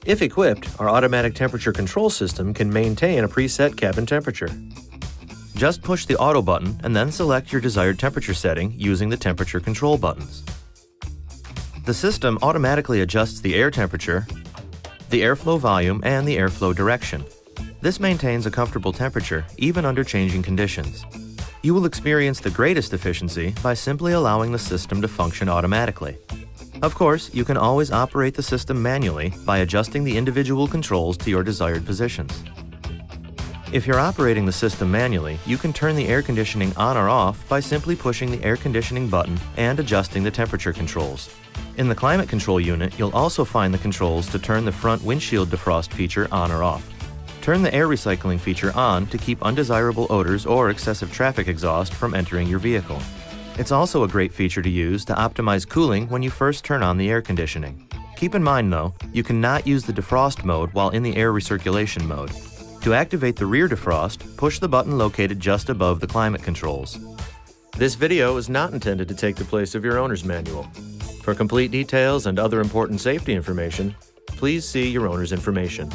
If equipped, our automatic temperature control system can maintain a preset cabin temperature. Just push the auto button and then select your desired temperature setting using the temperature control buttons. The system automatically adjusts the air temperature, the airflow volume, and the airflow direction. This maintains a comfortable temperature even under changing conditions. You will experience the greatest efficiency by simply allowing the system to function automatically. Of course, you can always operate the system manually by adjusting the individual controls to your desired positions. If you're operating the system manually, you can turn the air conditioning on or off by simply pushing the air conditioning button and adjusting the temperature controls. In the climate control unit, you'll also find the controls to turn the front windshield defrost feature on or off. Turn the air recycling feature on to keep undesirable odors or excessive traffic exhaust from entering your vehicle. It's also a great feature to use to optimize cooling when you first turn on the air conditioning. Keep in mind though, you cannot use the defrost mode while in the air recirculation mode. To activate the rear defrost, push the button located just above the climate controls. This video is not intended to take the place of your owner's manual. For complete details and other important safety information, please see your owner's information.